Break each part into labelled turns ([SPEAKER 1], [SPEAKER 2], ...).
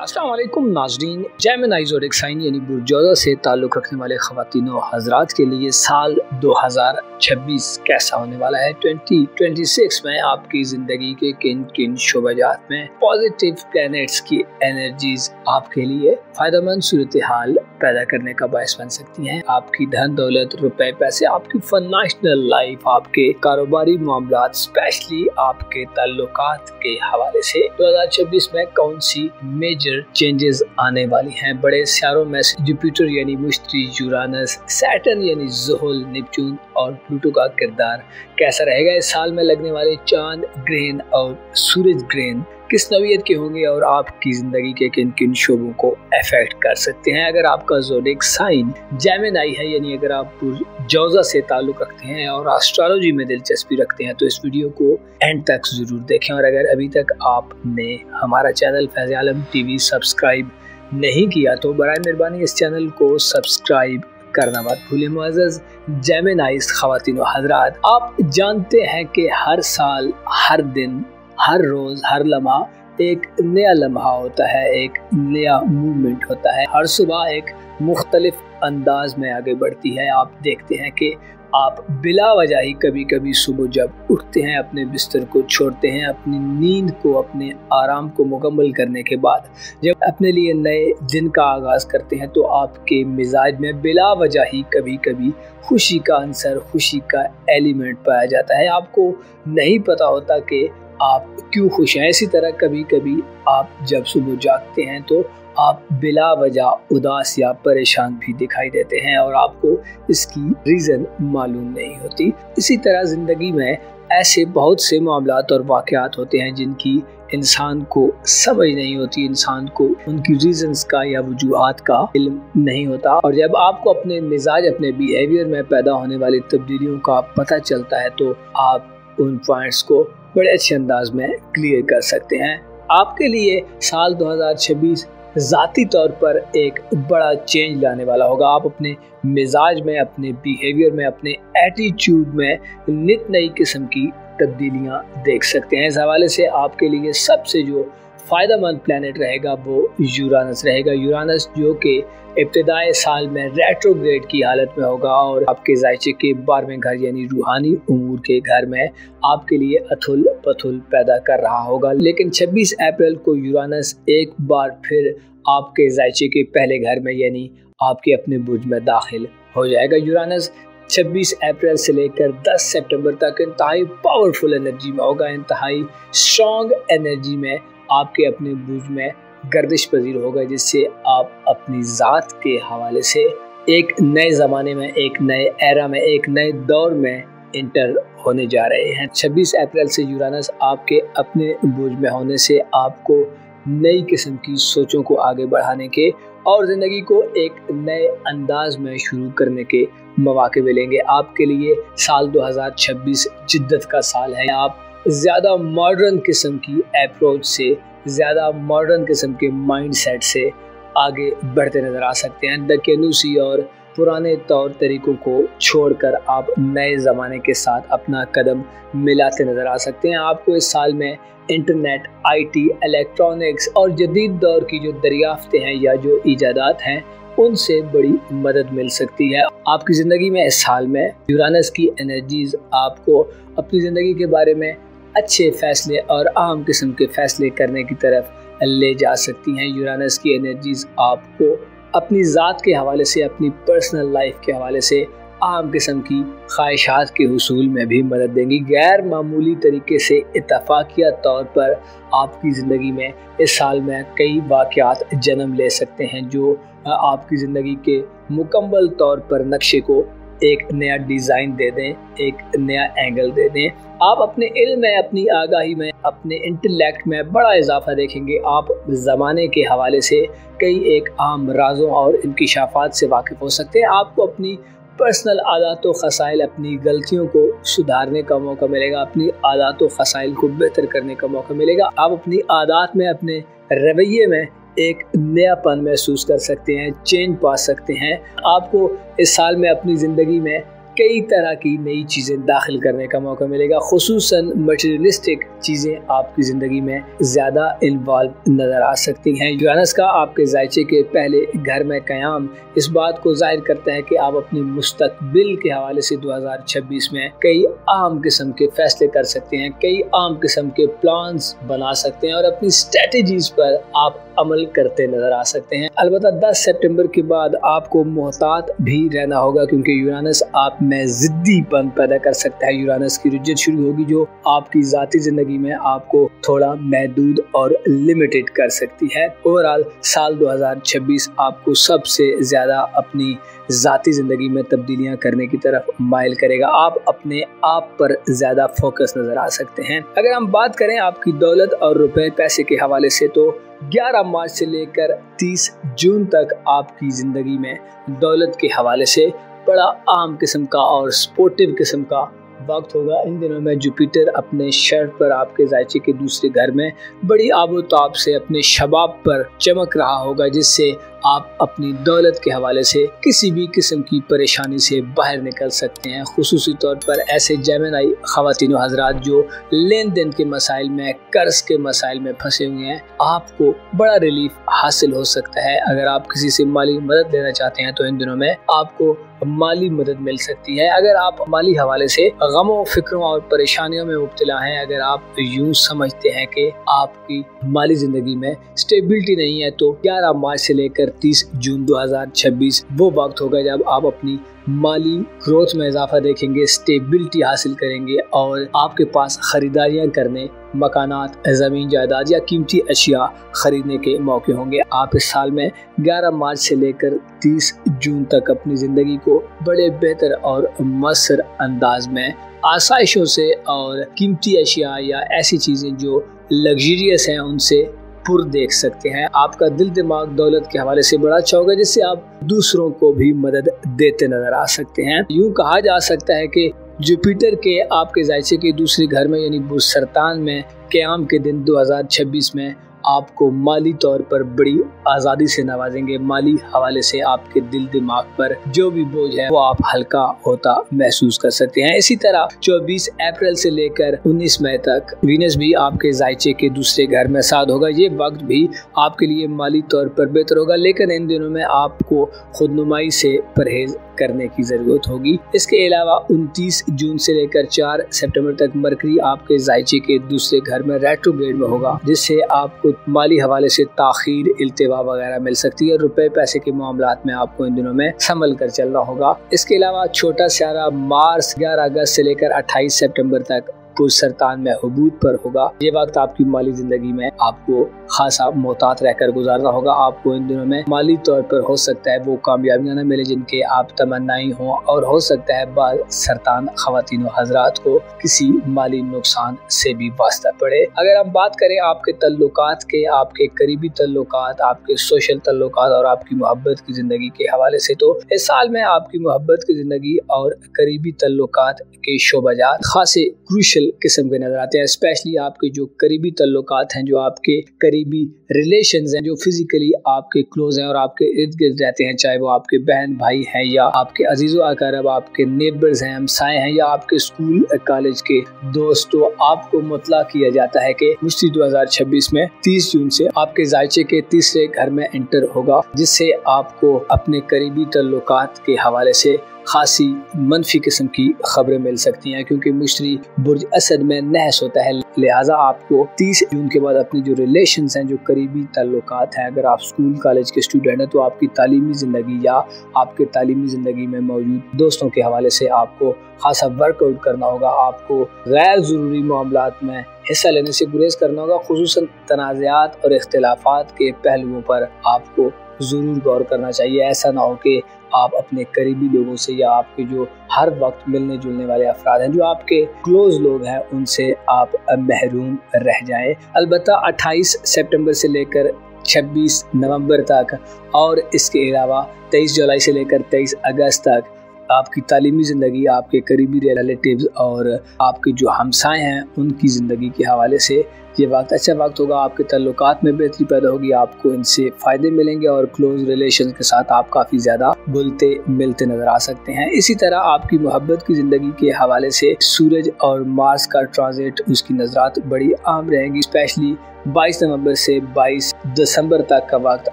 [SPEAKER 1] अस्सलाम वालेकुम नाज़रीन, जेमिनी ज़ोडिएक साइन यानी बुर्जोज़ा से ताल्लुक़ रखने वाले ख़वातीन व हज़रात के लिए साल 2026 कैसा होने वाला है। 2026 में आपकी ज़िंदगी के किन किन शोबाजात में पॉजिटिव प्लैनेट्स की एनर्जीज आपके लिए फ़ायदेमंद सूरत हाल पैदा करने का बायस बन सकती हैं। आपकी धन दौलत, रुपए पैसे, आपकी फाइनेंशियल लाइफ, आपके कारोबारी मामलात, स्पेशली आपके ताल्लुकात के हवाले से 2026 में कौन सी मेजर चेंजेस आने वाली हैं। बड़े सितारों में जुपिटर यानी मुश्तरी, यूरानस, सैटर्न यानी ज़ुहल, नेपच्यून और प्लूटो का किरदार कैसा रहेगा। इस साल में लगने वाले चांद ग्रहण और सूरज ग्रहण किस नौइयत के होंगे और आपकी ज़िंदगी के किन किन शोबों को अफेक्ट कर सकते हैं। अगर आपका ज़ोडिएक साइन जेमिनी है यानी अगर आप बुर्जोज़ा से ताल्लुक़ रखते हैं और एस्ट्रोलॉजी में दिलचस्पी रखते हैं तो इस वीडियो को एंड तक ज़रूर देखें। और अगर अभी तक आपने हमारा चैनल फैज़ आलम टीवी सब्सक्राइब नहीं किया तो बराए मेहरबानी इस चैनल को सब्सक्राइब करना मत भूलें। मुअज़्ज़ज़ जेमिनीज़ ख़वातीन व हज़रात, आप जानते हैं कि हर साल, हर दिन, हर रोज़, हर लम्हा एक नया लम्हा होता है, एक नया मूवमेंट होता है। हर सुबह एक मुख्तलिफ अंदाज में आगे बढ़ती है। आप देखते हैं कि आप बिला वजह ही कभी कभी सुबह जब उठते हैं, अपने बिस्तर को छोड़ते हैं, अपनी नींद को, अपने आराम को मुकम्मल करने के बाद जब अपने लिए नए दिन का आगाज़ करते हैं तो आपके मिजाज में बिला वजह ही कभी कभी खुशी का अंसर, खुशी का एलिमेंट पाया जाता है। आपको नहीं पता होता कि आप क्यों खुश हैं। इसी तरह कभी कभी आप जब सुबह जागते हैं तो आप बिला वजह उदास या परेशान भी दिखाई देते हैं और आपको इसकी रीज़न मालूम नहीं होती। इसी तरह ज़िंदगी में ऐसे बहुत से मामलात और वाक़यात होते हैं जिनकी इंसान को समझ नहीं होती, इंसान को उनकी रीज़न्स का या वजूहात का इल्म नहीं होता। और जब आपको अपने मिजाज, अपने बिहेवियर में पैदा होने वाली तब्दीलियों का पता चलता है तो आप उन पॉइंट्स को बड़े अच्छे अंदाज में क्लियर कर सकते हैं। आपके लिए साल 2026 ज़ाती तौर पर एक बड़ा चेंज लाने वाला होगा। आप अपने मिजाज में, अपने बिहेवियर में, अपने एटीट्यूड में नित नई किस्म की तब्दीलियां देख सकते हैं। इस हवाले से आपके लिए सबसे जो फ़ायदेमंद प्लैनेट रहेगा वो यूरानस रहेगा। यूरानस जो कि इब्तिदाई साल में रेट्रोग्रेड की हालत में होगा और आपके जायचे के 12वें घर यानी रूहानी उमूर के घर में आपके लिए अथुल पथुल पैदा कर रहा होगा। लेकिन 26 अप्रैल को यूरानस एक बार फिर आपके जायचे के पहले घर में यानी आपके अपने बुर्ज में दाखिल हो जाएगा। यूरानस 26 अप्रैल से लेकर 10 सितंबर तक इंतहाई पावरफुल एनर्जी में होगा, इंतहाई स्ट्रॉन्ग एनर्जी में आपके अपने बुर्ज में गर्दिश पजीर होगा, जिससे आप अपनी ज़ात के हवाले से एक नए ज़माने में, एक नए एरा में, एक नए दौर में इंटर होने जा रहे हैं। 26 अप्रैल से यूरानस आपके अपने बुर्ज में होने से आपको नई किस्म की सोचों को आगे बढ़ाने के और ज़िंदगी को एक नए अंदाज में शुरू करने के मौके मिलेंगे। आपके लिए साल 2026 जिद्दत का साल है। आप ज़्यादा मॉडर्न किस्म की अप्रोच से, ज़्यादा मॉडर्न किस्म के माइंडसेट से आगे बढ़ते नज़र आ सकते हैं। दकियानूसी और पुराने तौर तरीक़ों को छोड़कर आप नए ज़माने के साथ अपना कदम मिलाते नज़र आ सकते हैं। आपको इस साल में इंटरनेट, आईटी, इलेक्ट्रॉनिक्स और जदीद दौर की जो दरियाफ्तें हैं या जो ईजादात हैं उनसे बड़ी मदद मिल सकती है। आपकी ज़िंदगी में इस साल में यूरानस की एनर्जीज़ आपको अपनी ज़िंदगी के बारे में अच्छे फ़ैसले और आम किस्म के फ़ैसले करने की तरफ ले जा सकती हैं। यूरानस की एनर्जीज़ आपको अपनी ज़ात के हवाले से, अपनी पर्सनल लाइफ के हवाले से आम किस्म की ख्वाहिशात के हुसूल में भी मदद देंगी। गैर मामूली तरीके से इत्तफाकिया तौर पर आपकी ज़िंदगी में इस साल में कई वाक़यात जन्म ले सकते हैं जो आपकी ज़िंदगी के मुकम्मल तौर पर नक्शे को एक नया डिज़ाइन दे दें, एक नया एंगल दे दें। आप अपने इल्म में, अपनी आगाही में, अपने इंटेलेक्ट में बड़ा इजाफा देखेंगे। आप ज़माने के हवाले से कई एक आम राज़ों और इंकिशाफ़ात से वाकिफ़ हो सकते हैं। आपको अपनी पर्सनल आदात व ख़साइल, अपनी गलतियों को सुधारने का मौका मिलेगा, अपनी आदात व ख़साइल को बेहतर करने का मौका मिलेगा। आप अपनी आदात में, अपने रवैये में एक नयापन महसूस कर सकते हैं, चेंज पा सकते हैं। आपको इस साल में अपनी ज़िंदगी में कई तरह की नई चीज़ें दाखिल करने का मौका मिलेगा, खुसूसन मटेरियलिस्टिक चीज़ें आपकी ज़िंदगी में ज़्यादा इन्वॉल्व नज़र आ सकती हैं। यूरानस का आपके ज़ायचे के पहले घर में क़याम इस बात को जाहिर करता है कि आप अपने मुस्तकबिल के हवाले से 2026 में कई आम किस्म के फैसले कर सकते हैं, कई आम किस्म के प्लान्स बना सकते हैं और अपनी स्ट्रेटजीज पर आप अमल करते नजर आ सकते हैं। अलबत्ता 10 सितंबर के बाद आपको मोहतात भी रहना होगा, क्योंकि यूरानस आप में जिद्दीपन पैदा कर सकता है। यूरानस की रुजत शुरू होगी जो आपकी ज़ाती ज़िंदगी में आपको थोड़ा महदूद और लिमिटेड कर सकती है। ओवरऑल साल 2026 आपको सबसे ज़्यादा अपनी ज़ाती ज़िंदगी में तब्दीलियां करने की तरफ माइल करेगा। आप अपने आप पर ज़्यादा फोकस नज़र आ सकते हैं। अगर हम बात करें आपकी दौलत और रुपए पैसे के हवाले से, तो 11 मार्च से लेकर 30 जून तक आपकी ज़िंदगी में दौलत के हवाले से बड़ा आम किस्म का और स्पोर्टिव किस्म का वक्त होगा। इन दिनों में जुपिटर अपने शर्ट पर आपके ज़ायचे के दूसरे घर में बड़ी आबोताब से अपने शबाब पर चमक रहा होगा, जिससे आप अपनी दौलत के हवाले से किसी भी किस्म की परेशानी से बाहर निकल सकते हैं। खुसूसी तौर पर ऐसे जेमिनी ख़वातीन हज़रात जो लेन देन के मसाइल में, कर्ज के मसाइल में फंसे हुए हैं, आपको बड़ा रिलीफ हासिल हो सकता है। अगर आप किसी से माली मदद लेना चाहते हैं तो इन दिनों में आपको माली मदद मिल सकती है। अगर आप माली हवाले से गमों, फिक्रों और परेशानियों में मुब्तला हैं, अगर आप यूँ समझते हैं कि आपकी माली ज़िंदगी में स्टेबिलिटी नहीं है, तो 11 मार्च से लेकर 30 जून 2026 वो वक्त होगा जब आप अपनी माली ग्रोथ में इजाफा देखेंगे, स्टेबिलिटी हासिल करेंगे और आपके पास ख़रीदारियाँ करने, मकानात, ज़मीन जायदाद या कीमती अशिया ख़रीदने के मौके होंगे। आप इस साल में 11 मार्च से लेकर 30 जून तक अपनी ज़िंदगी को बड़े बेहतर और मसर अंदाज में आसाइशों से और कीमती अशिया या ऐसी चीज़ें जो लग्जरियस हैं उनसे पुर देख सकते हैं। आपका दिल दिमाग दौलत के हवाले से बड़ा अच्छा होगा, जिससे आप दूसरों को भी मदद देते नजर आ सकते हैं। यूं कहा जा सकता है कि जुपिटर के आपके ज़ायचे के दूसरे घर में यानी बुर्ज-सरतान में क़याम के दिन 2026 में आपको माली तौर पर बड़ी आज़ादी से नवाजेंगे। माली हवाले से आपके दिल दिमाग पर जो भी बोझ है वो आप हल्का होता महसूस कर सकते हैं। इसी तरह 24 अप्रैल से लेकर 19 मई तक वीनस भी आपके ज़ायचे के दूसरे घर में साथ होगा। ये वक्त भी आपके लिए माली तौर पर बेहतर होगा, लेकिन इन दिनों में आपको खुदनुमाई से परहेज करने की ज़रूरत होगी। इसके अलावा 29 जून से लेकर 4 सितंबर तक मरकरी आपके ज़ायचे के दूसरे घर में रेट्रोग्रेड में होगा, जिससे आपको माली हवाले से ताखीर, इल्तिवा वगैरह मिल सकती है। रुपए पैसे के मामलात में आपको इन दिनों में संभल कर चलना होगा। इसके अलावा छोटा सियारा मार्स 11 अगस्त से लेकर 28 सितंबर तक बुर्ज-सरतान में हुबूत पर होगा। ये वक्त आपकी माली जिंदगी में आपको खासा मोहतात रहकर गुजारना होगा। आपको इन दिनों में माली तौर पर हो सकता है वो कामयाबियां न मिले जिनके आप तमन्नाई हों, और हो सकता है बाद सरतान ख़वातीन हज़रात को किसी माली नुकसान से भी वास्ता पड़े। अगर हम बात करें आपके तल्लुकात के, आपके करीबी तल्लुकात, आपके सोशल तल्लुकात और आपकी मोहब्बत की ज़िंदगी के हवाले से, तो इस साल में आपकी मोहब्बत की ज़िंदगी और करीबी तल्लुकात के शोबाजात खासे क्रूशल किस्म के नजर आते हैं। स्पेशली आपके जो करीबी तल्लुकात हैं, जो आपके करीबी रिलेशंस हैं, जो फिजिकली आपके क्लोज हैं और आपके इर्द गिर्द रहते हैं, चाहे वो आपके बहन भाई हैं या आपके अजीज़ो अक़ारब, आपके नेबर्स हैं, हमसाए हैं या आपके स्कूल कॉलेज के दोस्त, तो आपको मुतला किया जाता है कि मुश्ती 2026 में 30 जून से आपके ज़ायचे के तीसरे घर में एंटर होगा, जिससे आपको अपने करीबी तल्लुकात के हवाले से खासी मनफी किस्म की खबरें मिल सकती हैं, क्योंकि मुश्तरी बुर्ज असद में नहस होता है। लिहाजा आपको 30 जून के बाद अपनी जो रिलेशंस हैं, जो करीबी ताल्लुकात हैं, अगर आप स्कूल कॉलेज के स्टूडेंट हैं तो आपकी तालीमी ज़िंदगी या आपके तालीमी ज़िंदगी में मौजूद दोस्तों के हवाले से आपको खासा वर्कआउट करना होगा। आपको गैर ज़रूरी मामलात में हिस्सा लेने से गुरेज करना होगा। खुसूसन तनाज़ात और इख्तिलाफात के पहलुओं पर आपको ज़रूर गौर करना चाहिए। ऐसा ना हो कि आप अपने करीबी लोगों से या आपके जो हर वक्त मिलने जुलने वाले अफराद हैं, जो आपके क्लोज लोग हैं, उनसे आप महरूम रह जाएं। अलबत्ता 28 सितंबर से लेकर 26 नवंबर तक और इसके अलावा 23 जुलाई से लेकर 23 अगस्त तक आपकी तालीमी ज़िंदगी, आपके करीबी रिलेटिव्स और आपके जो हमसाए हैं उनकी ज़िंदगी के हवाले से ये वक्त अच्छा वक्त होगा। आपके ताल्लुकात में बेहतरी पैदा होगी, आपको इनसे फ़ायदे मिलेंगे और क्लोज रिलेशन के साथ आप काफ़ी ज़्यादा घुलते मिलते नज़र आ सकते हैं। इसी तरह आपकी मोहब्बत की ज़िंदगी के हवाले से सूरज और मार्स का ट्रांजिट, उसकी नज़रात बड़ी आम रहेंगी। स्पेशली 22 नवंबर से 22 दिसंबर तक का वक्त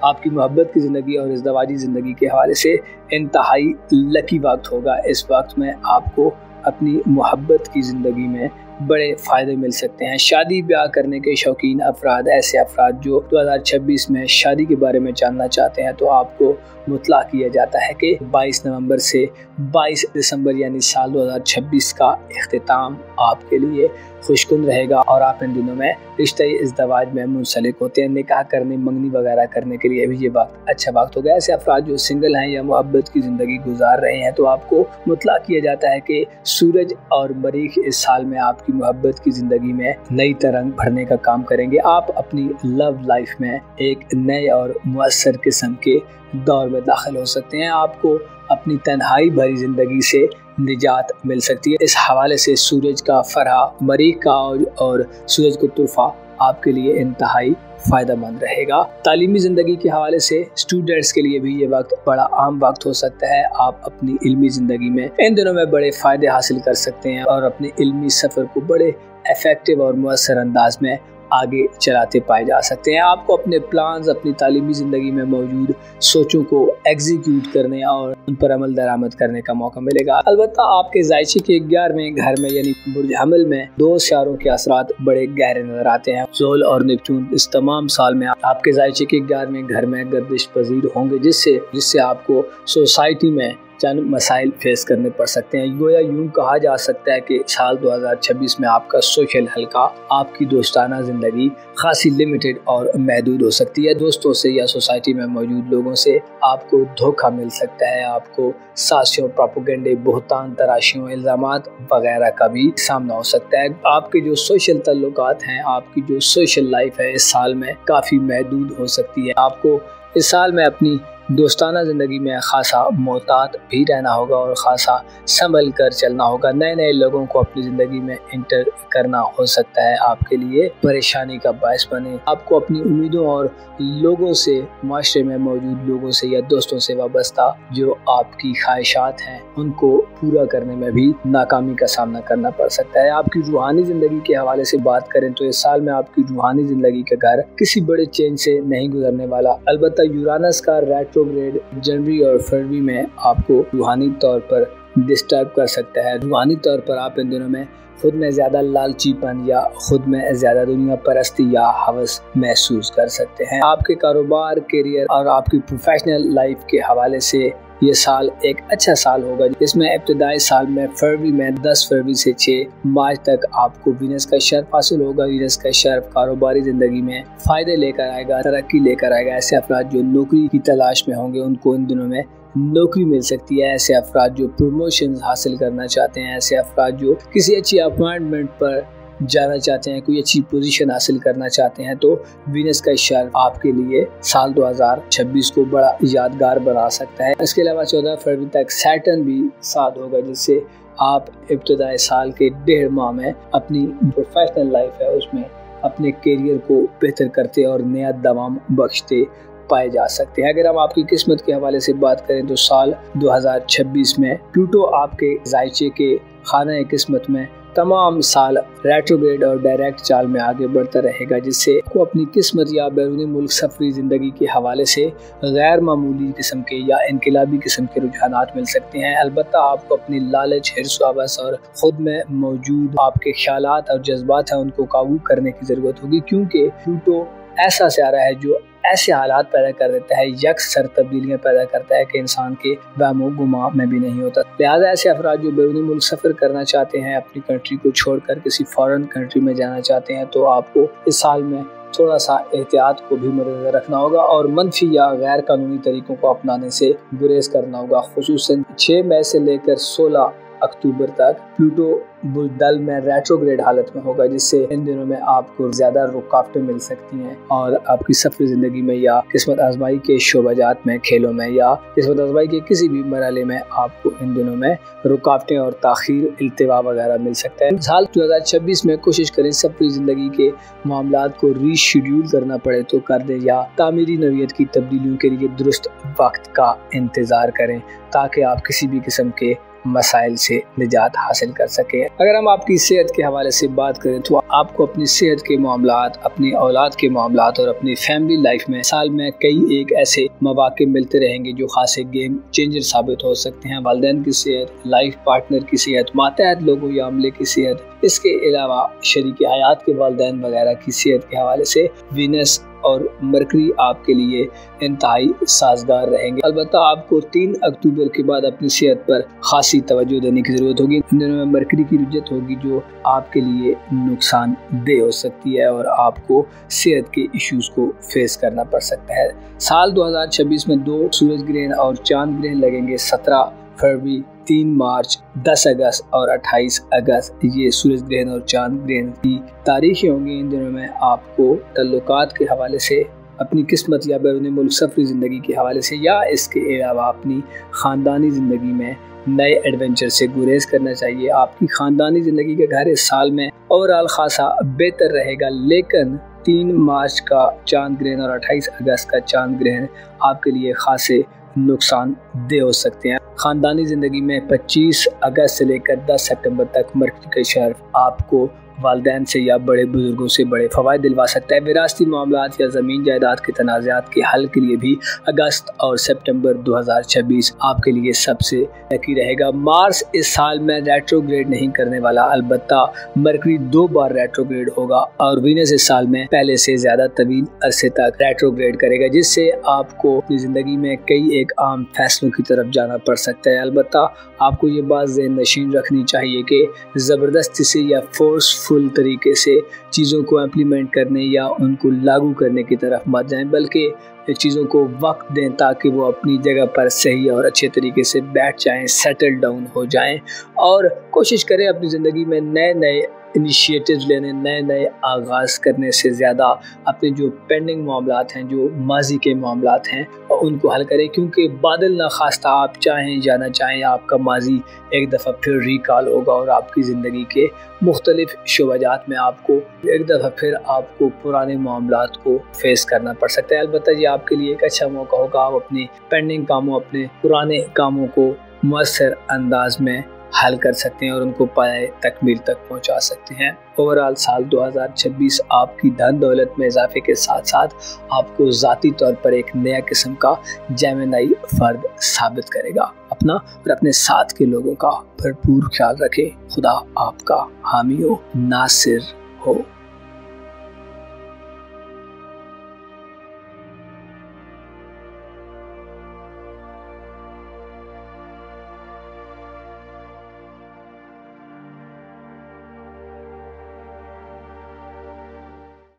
[SPEAKER 1] आपकी मोहब्बत की ज़िंदगी और इज़दवाजी ज़िंदगी के हवाले से इंतहाई लकी वक्त होगा। इस वक्त में आपको अपनी मोहब्बत की ज़िंदगी में बड़े फ़ायदे मिल सकते हैं। शादी ब्याह करने के शौकीन अफराद, ऐसे अफराद जो 2026 में शादी के बारे में जानना चाहते हैं, तो आपको मुतला किया जाता है कि 22 नवंबर से 22 दिसंबर यानी साल 2026 का इख्तिताम आपके लिए खुशकुन रहेगा और आप इन दिनों में रिश्ते इज़्दवाज में मुंसलिक होते हैं। निकाह करने, मंगनी वगैरह करने के लिए भी ये वक्त अच्छा वक्त होगा। ऐसे अफराद जो सिंगल हैं या मोहब्बत की ज़िंदगी गुजार रहे हैं, तो आपको मुतला किया जाता है कि सूरज और मरीख इस साल में आपकी मोहब्बत की ज़िंदगी में नई तरंग भरने का काम करेंगे। आप अपनी लव लाइफ में एक नए और मुअस्सर किस्म के दौर में दाखिल हो सकते हैं। आपको अपनी तन्हाई भरी ज़िंदगी से निजात मिल सकती है। इस हवाले से सूरज का फरहा, मरीख का और सूरज को तुरफा आपके लिए इंतहाई फ़ायदेमंद रहेगा। तालीमी ज़िंदगी के हवाले से स्टूडेंट्स के लिए भी ये वक्त बड़ा आम वक्त हो सकता है। आप अपनी इल्मी ज़िंदगी में इन दिनों में बड़े फ़ायदे हासिल कर सकते हैं और अपने इल्मी सफ़र को बड़े इफ़ेक्टिव और मुअस्सर अंदाज में आगे चलाते पाए जा सकते हैं। आपको अपने प्लान्स, अपनी तालीमी ज़िंदगी में मौजूद सोचों को एग्जीक्यूट करने और उन पर अमल दरामद करने का मौका मिलेगा। अलबत्ता आपके ज़ायचे के 11वें घर में यानी बुर्ज हमल में 2 सितारों के असरात बड़े गहरे नजर आते हैं। ज़ोल और नेपच्यून इस तमाम साल में आपके ज़ायचे के 11वें घर में गर्दिश पजीर होंगे, जिससे आपको सोसाइटी में चंद मसाइल फेस करने पड़ सकते हैं। गोया यूं कहा जा सकता है कि साल 2026 में आपका सोशल हल्का, आपकी दोस्ताना ज़िंदगी खासी लिमिटेड और महदूद हो सकती है। दोस्तों से या सोसाइटी में मौजूद लोगों से आपको धोखा मिल सकता है। आपको साजिशों, प्रोपेगेंडे, बहुतान तराशियों, इल्ज़ामात वगैरह का भी सामना हो सकता है। आपके जो सोशल तल्लुकात हैं, आपकी जो सोशल लाइफ है, इस साल में काफ़ी महदूद हो सकती है। आपको इस साल में अपनी दोस्ताना ज़िंदगी में खासा मोहतात भी रहना होगा और खासा संभल कर चलना होगा। नए नए लोगों को अपनी ज़िंदगी में इंटर करना हो सकता है आपके लिए परेशानी का बायस बने। आपको अपनी उम्मीदों और लोगों से, माशरे में मौजूद लोगों से या दोस्तों से वाबस्ता जो आपकी ख्वाहिशात हैं, उनको पूरा करने में भी नाकामी का सामना करना पड़ सकता है। आपकी रूहानी ज़िंदगी के हवाले से बात करें तो इस साल में आपकी रूहानी ज़िंदगी का घर किसी बड़े चेंज से नहीं गुजरने वाला। अलबत्ता यूरानस का रेट्रोग्रेड जनवरी और फरवरी में आपको रूहानी तौर पर डिस्टर्ब कर सकता है। रूहानी तौर पर आप इन दिनों में खुद में ज़्यादा लालचीपन या खुद में ज़्यादा दुनिया परस्ती या हवस महसूस कर सकते हैं। आपके कारोबार, करियर और आपकी प्रोफेशनल लाइफ के हवाले से ये साल एक अच्छा साल होगा, जिसमें इब्तिदाई साल में फरवरी में 10 फरवरी से 6 मार्च तक आपको वीनस का शर्फ हासिल होगा। वीनस का शर्फ कारोबारी ज़िंदगी में फ़ायदे लेकर आएगा, तरक्की लेकर आएगा। ऐसे अफराद जो नौकरी की तलाश में होंगे, उनको इन दिनों में नौकरी मिल सकती है। ऐसे अफराद जो प्रमोशन हासिल करना चाहते हैं, ऐसे अफराद जो किसी अच्छी अपॉइंटमेंट पर जाना चाहते हैं, कोई अच्छी पोजीशन हासिल करना चाहते हैं, तो वीनस का शर्फ आपके लिए साल 2026 को बड़ा यादगार बना सकता है। इसके अलावा 14 फरवरी तक सैटर्न भी साथ होगा, जिससे आप इब्तिदाई साल के 1.5 माह में अपनी प्रोफेशनल लाइफ है उसमें अपने करियर को बेहतर करते और नया दवाम बख्शते पाए जा सकते हैं। अगर हम आपकी किस्मत के हवाले से बात करें तो साल 2026 में प्लूटो आपके ज़ायचे के खाना किस्मत में तमाम साल रेट्रोग्रेड और डायरेक्ट चाल में आगे बढ़ता रहेगा, जिससे आपको अपनी किस्मत या बैरूनी मुल्क सफरी ज़िंदगी के हवाले से गैर मामूली किस्म के या इनकलाबी किस्म के रुझानात मिल सकते हैं। अलबत्ता आपको अपनी लालच, हिर्स, हवस और ख़ुद में मौजूद आपके ख्यालात और जज्बात हैं, उनको काबू करने की ज़रूरत होगी, क्योंकि प्लूटो ऐसा सितारा है जो ऐसे हालात पैदा कर देता है, यकसर तब्दीलियाँ पैदा करता है कि इंसान के वहमो गुमा में भी नहीं होता। लिहाजा ऐसे अफराद जो बैरूनी मुल्क सफ़र करना चाहते हैं, अपनी कंट्री को छोड़कर किसी फॉरेन कंट्री में जाना चाहते हैं, तो आपको इस साल में थोड़ा सा एहतियात को भी मद्देनज़र रखना होगा और मनफी या गैर कानूनी तरीकों को अपनाने से गुरेज करना होगा। खुसूसन 6 मई से लेकर 16 अक्टूबर तक प्लूटो बुलदल में रेट्रोग्रेड हालत में होगा, जिससे इन दिनों में आपको ज्यादा रुकावटें मिल सकती हैं और आपकी सफरी जिंदगी में या किस्मत आजमाई के शोबाजात में, खेलों में या किस्मत आजमाई के किसी भी मरहले में आपको इन दिनों में रुकावटें और ताखीर, इल्तिवा वगैरह मिल सकता है। साल 2026 में कोशिश करें सफरी जिंदगी के मामलात को रीशेड्यूल करना पड़े तो कर दें या तामीरी नौयत की तब्दीलियों के लिए दुरुस्त वक्त का इंतजार करें ताकि आप किसी भी किस्म के मसाइल से निजात हासिल कर सके। अगर हम आपकी सेहत के हवाले से बात करें तो आपको अपनी सेहत के मामलात, अपनी औलाद के मामलात और अपनी फैमिली लाइफ में साल में कई एक ऐसे मौके मिलते रहेंगे जो खासे गेम चेंजर साबित हो सकते हैं। वालिदैन की सेहत, लाइफ पार्टनर की सेहत, मातहत लोगों या अमले की सेहत, इसके अलावा शरीक हयात के वालिदैन वगैरह की सेहत के हवाले से वीनस और मरकरी आपके लिए इंतहाई साजगार रहेंगे। अलबत्ता आपको 3 अक्टूबर के बाद अपनी सेहत पर खासी तवज्जो देने की जरूरत होगी। इन दिनों में मरकरी की रुजत होगी जो आपके लिए नुकसानदेह हो सकती है और आपको सेहत के इश्यूज को फेस करना पड़ सकता है। साल 2026 में 2 सूरज ग्रहण और चांद ग्रहण लगेंगे। 17 फरवरी, 3 मार्च, 10 अगस्त और 28 अगस्त ये सूरज ग्रहण और चांद ग्रहण की तारीखें होंगी। इन दिनों में आपको तल्लुकात के हवाले से, अपनी किस्मत या बैरून मुल्क सफरी ज़िंदगी के हवाले से या इसके अलावा अपनी ख़ानदानी ज़िंदगी में नए एडवेंचर से गुरेज करना चाहिए। आपकी ख़ानदानी ज़िंदगी का घर इस साल में ओवरऑल खासा बेहतर रहेगा, लेकिन 3 मार्च का चांद ग्रहण और 28 अगस्त का चांद ग्रहण आपके लिए खासे नुकसान दे हो सकते हैं। खानदानी जिंदगी में 25 अगस्त से लेकर 10 सितंबर तक मरकरी का शहर आपको वालिदैन से या बड़े बुजुर्गों से बड़े फ़वाइद दिलवा सकता है। विरासती मामलात या ज़मीन जायदाद के तनाज़ात के हल के लिए भी अगस्त और सितंबर 2026 आपके लिए सबसे लकी रहेगा। मार्स इस साल में रेट्रोग्रेड नहीं करने वाला, अलबत्ता मरकरी 2 बार रेट्रोग्रेड होगा और वीनस इस साल में पहले से ज़्यादा तवील अरसे तक रेट्रोग्रेड करेगा, जिससे आपको अपनी ज़िंदगी में कई एक आम फैसलों की तरफ जाना पड़ सकता है। अलबत्ता आपको ये बात ज़हन नशीन रखनी चाहिए कि ज़बरदस्ती से या फोर्सफुल तरीके से चीज़ों को इम्प्लीमेंट करने या उनको लागू करने की तरफ मत जाएं, बल्कि चीज़ों को वक्त दें ताकि वो अपनी जगह पर सही और अच्छे तरीके से बैठ जाएं, सेटल डाउन हो जाएं और कोशिश करें अपनी ज़िंदगी में नए नए इनिशिएटिव्स लेने, नए नए आगाज़ करने से ज़्यादा अपने जो पेंडिंग मामलात हैं, जो माजी के मामलात हैं, उनको हल करें, क्योंकि बादल ना खास्ता आप चाहें या ना चाहें आपका माजी एक दफ़ा फिर रिकॉल होगा और आपकी ज़िंदगी के मुख्तलिफ शोबाजात में आपको एक दफ़ा फिर आपको पुराने मामलात को फेस करना पड़ सकता है। अलबत्ता ये आपके लिए एक अच्छा मौका होगा, आप अपने पेंडिंग कामों, अपने पुराने कामों को मुअस्सर अंदाज में हल कर सकते हैं और उनको पाए तकमील तक पहुंचा सकते हैं। ओवरऑल साल 2026 आपकी धन दौलत में इजाफे के साथ साथ आपको ज़ाती तौर पर एक नया किस्म का जेमिनाई फर्द साबित करेगा। अपना और अपने साथ के लोगों का भरपूर ख्याल रखें। खुदा आपका हामी हो, नासिर हो।